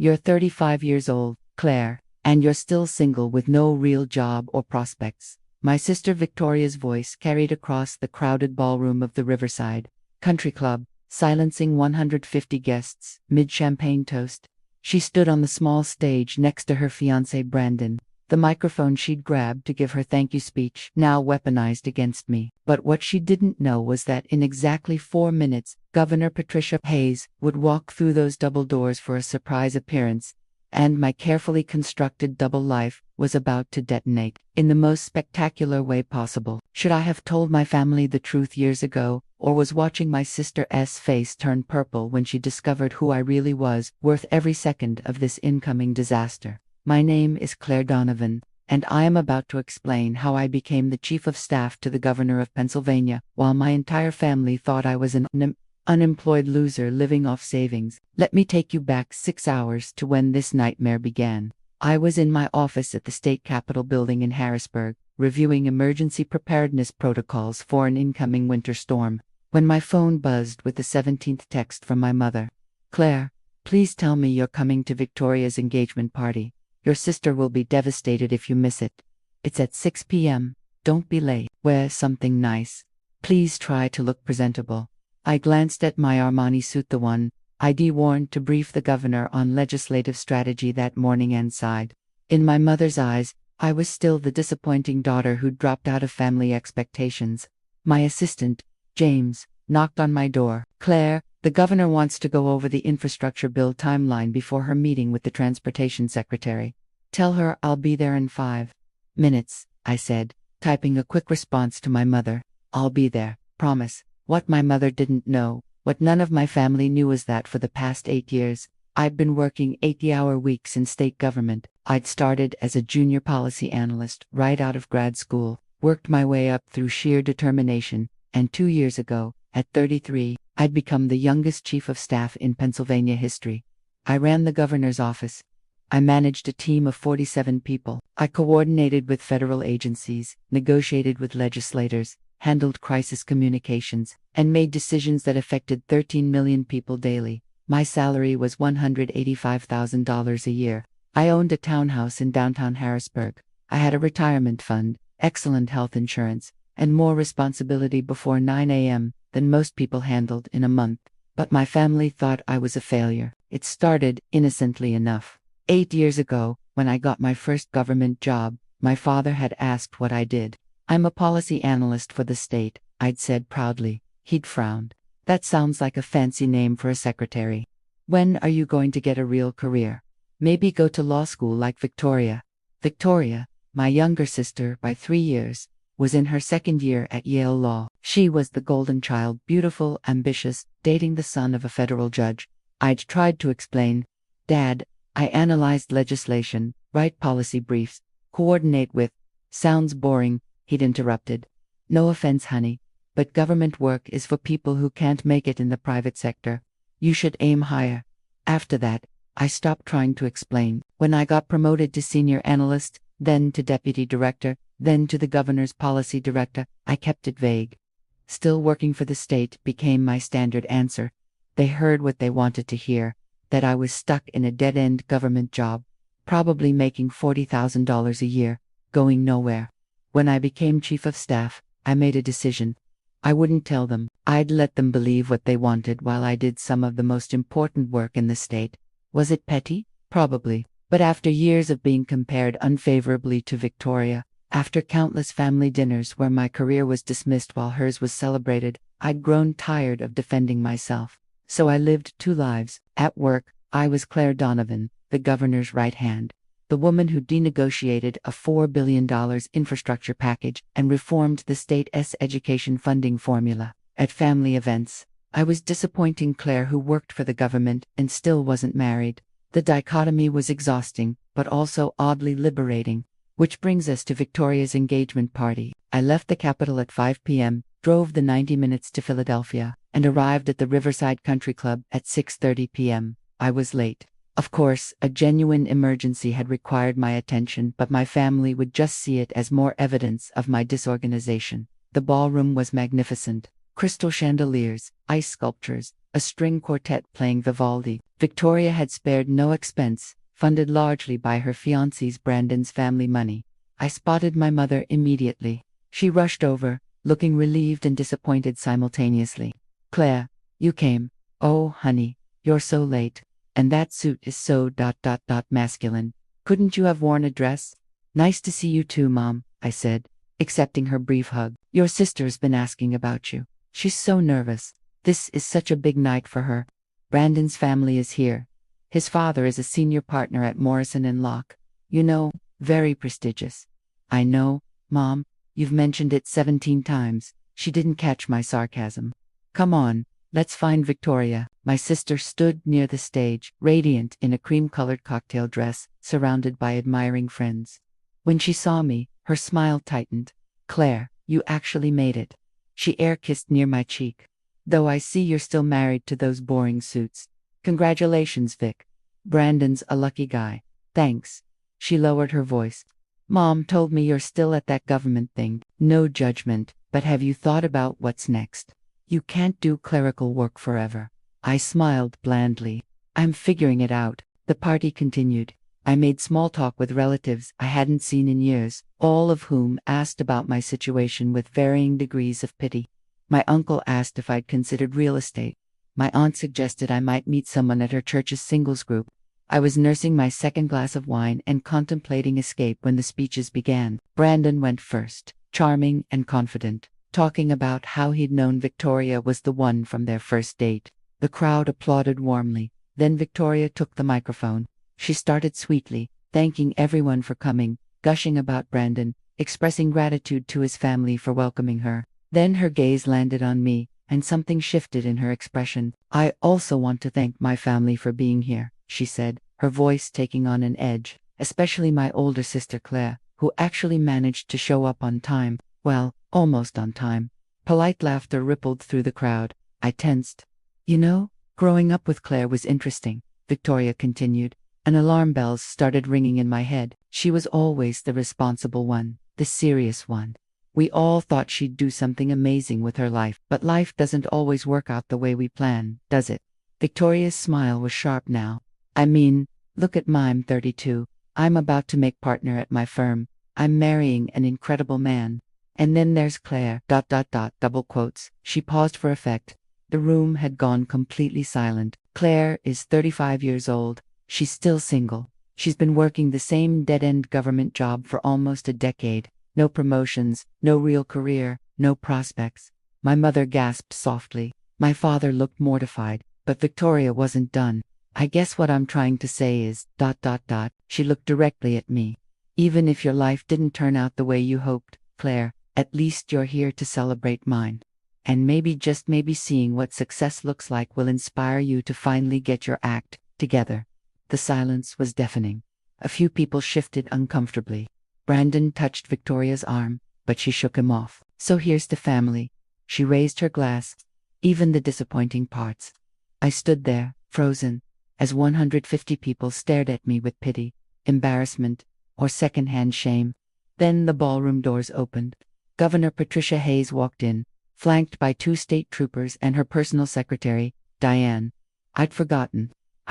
You're 35 years old, Claire, and you're still single with no real job or prospects. My sister Victoria's voice carried across the crowded ballroom of the Riverside Country Club, silencing 150 guests mid-champagne toast. She stood on the small stage next to her fiancé Brandon, the microphone she'd grabbed to give her thank you speech now weaponized against me. But what she didn't know was that in exactly 4 minutes, Governor Patricia Hayes would walk through those double doors for a surprise appearance, and my carefully constructed double life was about to detonate in the most spectacular way possible. Should I have told my family the truth years ago, or was watching my sister's face turn purple when she discovered who I really was worth every second of this incoming disaster? My name is Claire Donovan, and I am about to explain how I became the Chief of Staff to the Governor of Pennsylvania, while my entire family thought I was an unemployed loser living off savings. Let me take you back 6 hours to when this nightmare began. I was in my office at the State Capitol building in Harrisburg, reviewing emergency preparedness protocols for an incoming winter storm, when my phone buzzed with the 17th text from my mother. Claire, please tell me you're coming to Victoria's engagement party. Your sister will be devastated if you miss it. It's at 6 p.m. Don't be late. Wear something nice. Please try to look presentable. I glanced at my Armani suit, the one I'd worn to brief the governor on legislative strategy that morning, and sighed. In my mother's eyes, I was still the disappointing daughter who'd dropped out of family expectations. My assistant, James, knocked on my door. Claire, the governor wants to go over the infrastructure bill timeline before her meeting with the transportation secretary. Tell her I'll be there in 5 minutes, I said, typing a quick response to my mother. I'll be there, promise. What my mother didn't know, what none of my family knew, was that for the past 8 years, I'd been working 80-hour weeks in state government. I'd started as a junior policy analyst right out of grad school, worked my way up through sheer determination, and 2 years ago, at 33, I'd become the youngest chief of staff in Pennsylvania history. I ran the governor's office. I managed a team of 47 people. I coordinated with federal agencies, negotiated with legislators, handled crisis communications, and made decisions that affected 13 million people daily. My salary was $185,000 a year. I owned a townhouse in downtown Harrisburg. I had a retirement fund, excellent health insurance, and more responsibility before 9 a.m. than most people handled in a month. But my family thought I was a failure. It started innocently enough. 8 years ago, when I got my first government job, my father had asked what I did. I'm a policy analyst for the state, I'd said proudly. He'd frowned. That sounds like a fancy name for a secretary. When are you going to get a real career? Maybe go to law school like Victoria. Victoria, my younger sister by 3 years, was in her 2nd year at Yale Law. She was the golden child, beautiful, ambitious, dating the son of a federal judge. I'd tried to explain, Dad, I analyzed legislation, write policy briefs, coordinate with. Sounds boring, he'd interrupted. No offense, honey, but government work is for people who can't make it in the private sector. You should aim higher. After that, I stopped trying to explain. When I got promoted to senior analyst, then to deputy director, then to the governor's policy director, I kept it vague. Still working for the state became my standard answer. They heard what they wanted to hear, that I was stuck in a dead-end government job, probably making $40,000 a year, going nowhere. When I became chief of staff, I made a decision. I wouldn't tell them. I'd let them believe what they wanted while I did some of the most important work in the state. Was it petty? Probably. But after years of being compared unfavorably to Victoria, after countless family dinners where my career was dismissed while hers was celebrated, I'd grown tired of defending myself. So I lived 2 lives. At work, I was Claire Donovan, the governor's right hand, the woman who denegotiated a $4 billion infrastructure package and reformed the state's education funding formula. At family events, I was disappointing Claire, who worked for the government and still wasn't married. The dichotomy was exhausting, but also oddly liberating. Which brings us to Victoria's engagement party. I left the Capitol at 5 p.m., drove the 90 minutes to Philadelphia, and arrived at the Riverside Country Club at 6:30 p.m. I was late. Of course, a genuine emergency had required my attention, but my family would just see it as more evidence of my disorganization. The ballroom was magnificent. Crystal chandeliers, ice sculptures, a string quartet playing Vivaldi. Victoria had spared no expense, funded largely by her fiancé's Brandon's family money. I spotted my mother immediately. She rushed over, looking relieved and disappointed simultaneously. "Claire, you came. Oh, honey, you're so late. And that suit is so masculine. Couldn't you have worn a dress?" "Nice to see you too, Mom," I said, accepting her brief hug. "Your sister's been asking about you. She's so nervous. This is such a big night for her. Brandon's family is here. His father is a senior partner at Morrison & Locke. You know, very prestigious." "I know, Mom. You've mentioned it 17 times." She didn't catch my sarcasm. "Come on, let's find Victoria." My sister stood near the stage, radiant in a cream-colored cocktail dress, surrounded by admiring friends. When she saw me, her smile tightened. "Claire, you actually made it." She air-kissed near my cheek. "Though I see you're still married to those boring suits. Congratulations, Vic. Brandon's a lucky guy." "Thanks." She lowered her voice. "Mom told me you're still at that government thing." "No judgment, but have you thought about what's next? You can't do clerical work forever." I smiled blandly. "I'm figuring it out." The party continued. I made small talk with relatives I hadn't seen in years, all of whom asked about my situation with varying degrees of pity. My uncle asked if I'd considered real estate. My aunt suggested I might meet someone at her church's singles group. I was nursing my second glass of wine and contemplating escape when the speeches began. Brandon went first, charming and confident, talking about how he'd known Victoria was the one from their first date. The crowd applauded warmly. Then Victoria took the microphone. She started sweetly, thanking everyone for coming, gushing about Brandon, expressing gratitude to his family for welcoming her. Then her gaze landed on me, and something shifted in her expression. "I also want to thank my family for being here," she said, her voice taking on an edge, "especially my older sister Claire, who actually managed to show up on time. Well, almost on time." Polite laughter rippled through the crowd. I tensed. "You know, growing up with Claire was interesting," Victoria continued. "And alarm bells started ringing in my head. She was always the responsible one, the serious one. We all thought she'd do something amazing with her life, but life doesn't always work out the way we plan, does it?" Victoria's smile was sharp now. "I mean, look at I'm 32. I'm about to make partner at my firm. I'm marrying an incredible man. And then there's Claire, double quotes." She paused for effect. The room had gone completely silent. "Claire is 35 years old. She's still single. She's been working the same dead-end government job for almost a decade. No promotions, no real career, no prospects." My mother gasped softly. My father looked mortified, but Victoria wasn't done. "I guess what I'm trying to say is, She looked directly at me. "Even if your life didn't turn out the way you hoped, Claire, at least you're here to celebrate mine. And maybe, just maybe, seeing what success looks like will inspire you to finally get your act together." The silence was deafening. A few people shifted uncomfortably. Brandon touched Victoria's arm, but she shook him off. "So here's to family." She raised her glass. "Even the disappointing parts." I stood there, frozen, as 150 people stared at me with pity, embarrassment, or secondhand shame. Then the ballroom doors opened. Governor Patricia Hayes walked in, flanked by 2 state troopers and her personal secretary, Diane.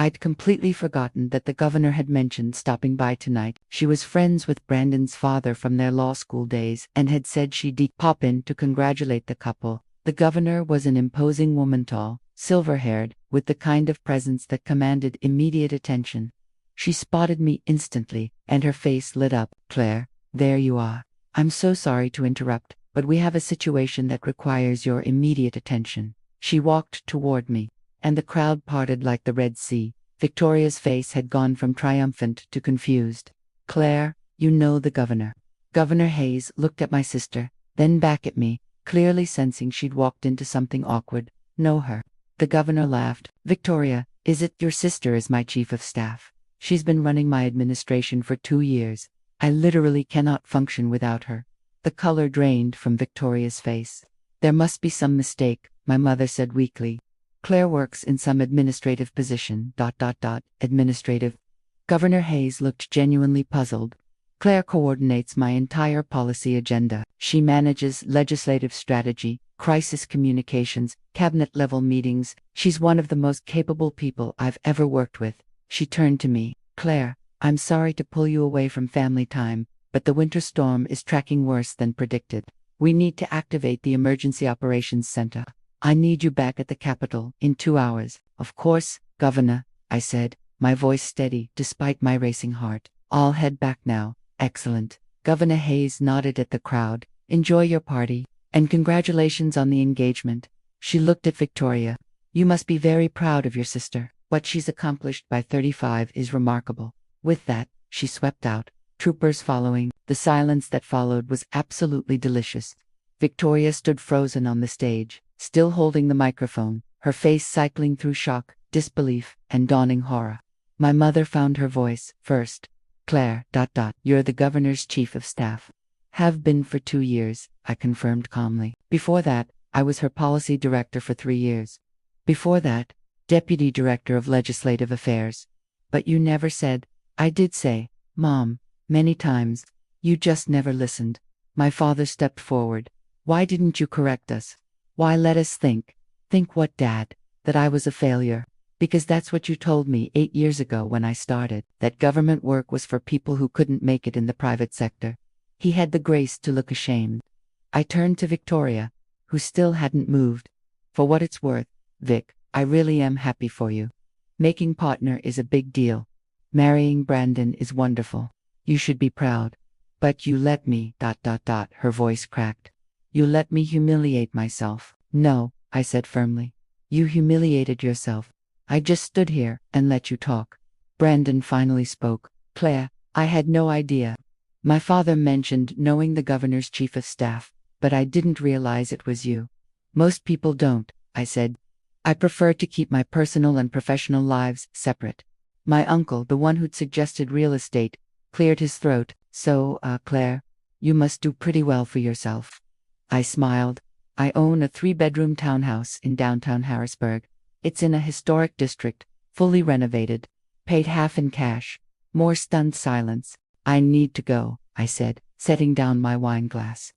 I'd completely forgotten that the governor had mentioned stopping by tonight. She was friends with Brandon's father from their law school days and had said she'd pop in to congratulate the couple. The governor was an imposing woman, tall, silver-haired, with the kind of presence that commanded immediate attention. She spotted me instantly, and her face lit up. "Claire, there you are. I'm so sorry to interrupt, but we have a situation that requires your immediate attention." She walked toward me, and the crowd parted like the Red Sea. Victoria's face had gone from triumphant to confused. "Claire, you know the governor." Governor Hayes looked at my sister, then back at me, clearly sensing she'd walked into something awkward. "Know her." The governor laughed. "Victoria, is it? Your sister is my chief of staff. She's been running my administration for 2 years. I literally cannot function without her." The color drained from Victoria's face. "There must be some mistake," my mother said weakly. "Claire works in some administrative position, administrative." Governor Hayes looked genuinely puzzled. "Claire coordinates my entire policy agenda. She manages legislative strategy, crisis communications, cabinet-level meetings. She's one of the most capable people I've ever worked with. She turned to me. Claire, I'm sorry to pull you away from family time, but the winter storm is tracking worse than predicted. We need to activate the Emergency Operations Center. I need you back at the Capitol in 2 hours. Of course, Governor, I said, my voice steady despite my racing heart. I'll head back now. Excellent. Governor Hayes nodded at the crowd. Enjoy your party, and congratulations on the engagement. She looked at Victoria. You must be very proud of your sister. What she's accomplished by 35 is remarkable. With that, she swept out, troopers following. The silence that followed was absolutely delicious. Victoria stood frozen on the stage, still holding the microphone, her face cycling through shock, disbelief, and dawning horror. My mother found her voice first. Claire, you're the governor's chief of staff. Have been for 2 years, I confirmed calmly. Before that, I was her policy director for 3 years. Before that, deputy director of legislative affairs. But you never said. I did say, Mom, many times. You just never listened. My father stepped forward. Why didn't you correct us? Why let us think? Think what, Dad? That I was a failure? Because that's what you told me 8 years ago when I started, that government work was for people who couldn't make it in the private sector. He had the grace to look ashamed. I turned to Victoria, who still hadn't moved. For what it's worth, Vic, I really am happy for you. Making partner is a big deal. Marrying Brandon is wonderful. You should be proud. But you let me, her voice cracked. You let me humiliate myself. No, I said firmly. You humiliated yourself. I just stood here and let you talk. Brandon finally spoke. Claire, I had no idea. My father mentioned knowing the governor's chief of staff, but I didn't realize it was you. Most people don't, I said. I prefer to keep my personal and professional lives separate. My uncle, the one who'd suggested real estate, cleared his throat. So, Claire, you must do pretty well for yourself. I smiled. I own a 3-bedroom townhouse in downtown Harrisburg. It's in a historic district, fully renovated, paid half in cash. More stunned silence. I need to go, I said, setting down my wine glass.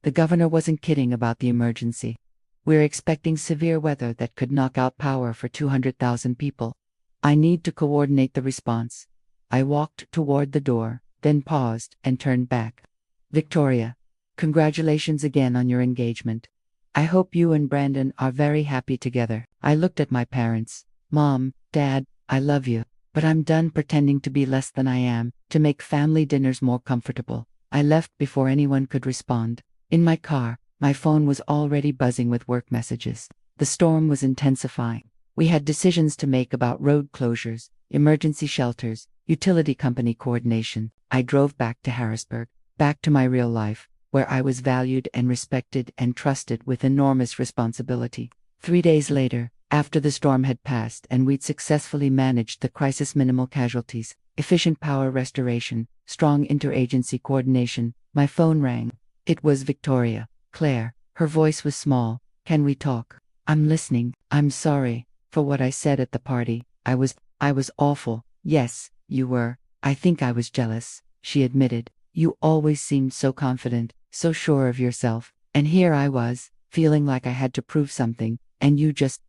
The governor wasn't kidding about the emergency. We're expecting severe weather that could knock out power for 200,000 people. I need to coordinate the response. I walked toward the door, then paused and turned back. Victoria, congratulations again on your engagement. I hope you and Brandon are very happy together. I looked at my parents. Mom, Dad, I love you, but I'm done pretending to be less than I am, to make family dinners more comfortable. I left before anyone could respond. In my car, my phone was already buzzing with work messages. The storm was intensifying. We had decisions to make about road closures, emergency shelters, utility company coordination. I drove back to Harrisburg, back to my real life, where I was valued and respected and trusted with enormous responsibility. 3 days later, after the storm had passed and we'd successfully managed the crisis, minimal casualties, efficient power restoration, strong interagency coordination, my phone rang. It was Victoria. Claire. Her voice was small. Can we talk? I'm listening. I'm sorry for what I said at the party. I was awful. Yes, you were. I think I was jealous, she admitted. You always seemed so confident, so sure of yourself. And here I was, feeling like I had to prove something, and you just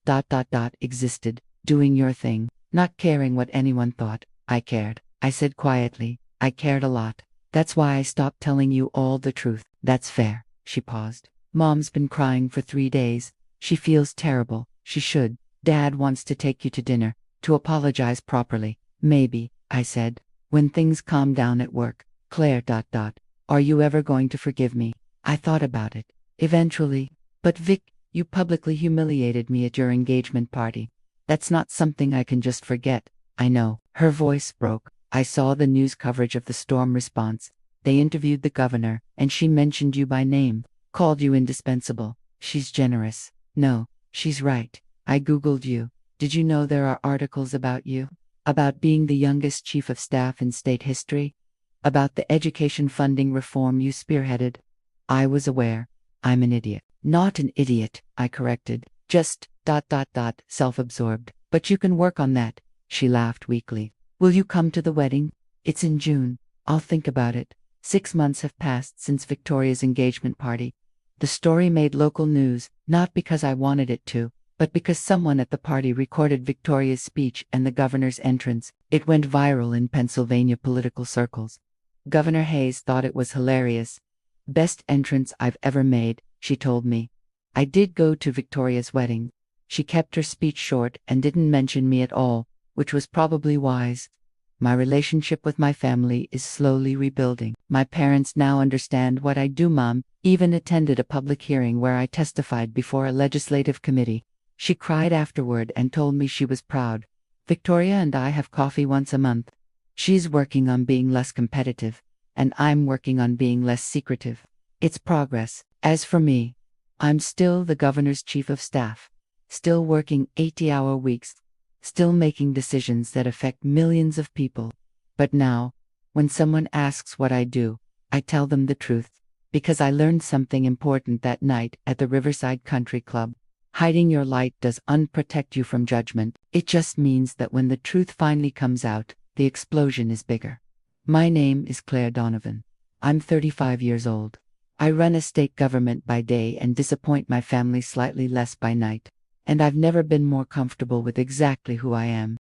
existed, doing your thing, not caring what anyone thought. I cared. I said quietly, I cared a lot. That's why I stopped telling you all the truth. That's fair. She paused. Mom's been crying for 3 days. She feels terrible. She should. Dad wants to take you to dinner, to apologize properly. Maybe, I said, when things calm down at work. Claire. Are you ever going to forgive me? I thought about it. Eventually. But Vic, you publicly humiliated me at your engagement party. That's not something I can just forget. I know. Her voice broke. I saw the news coverage of the storm response. They interviewed the governor, and she mentioned you by name, called you indispensable. She's generous. No, she's right. I Googled you. Did you know there are articles about you? About being the youngest chief of staff in state history? About the education funding reform you spearheaded? I was aware. I'm an idiot. Not an idiot, I corrected. Just, self-absorbed. But you can work on that. She laughed weakly. Will you come to the wedding? It's in June. I'll think about it. 6 months have passed since Victoria's engagement party. The story made local news, not because I wanted it to, but because someone at the party recorded Victoria's speech and the governor's entrance. It went viral in Pennsylvania political circles. Governor Hayes thought it was hilarious. "Best entrance I've ever made," she told me. I did go to Victoria's wedding. She kept her speech short and didn't mention me at all, which was probably wise. My relationship with my family is slowly rebuilding. My parents now understand what I do. Mom even attended a public hearing where I testified before a legislative committee. She cried afterward and told me she was proud. Victoria and I have coffee once a month. She's working on being less competitive, and I'm working on being less secretive. It's progress. As for me, I'm still the governor's chief of staff, still working 80-hour weeks, still making decisions that affect millions of people. But now, when someone asks what I do, I tell them the truth, because I learned something important that night at the Riverside Country Club. Hiding your light does unprotect you from judgment. It just means that when the truth finally comes out, the explosion is bigger. My name is Claire Donovan. I'm 35 years old. I run a state government by day and disappoint my family slightly less by night. And I've never been more comfortable with exactly who I am.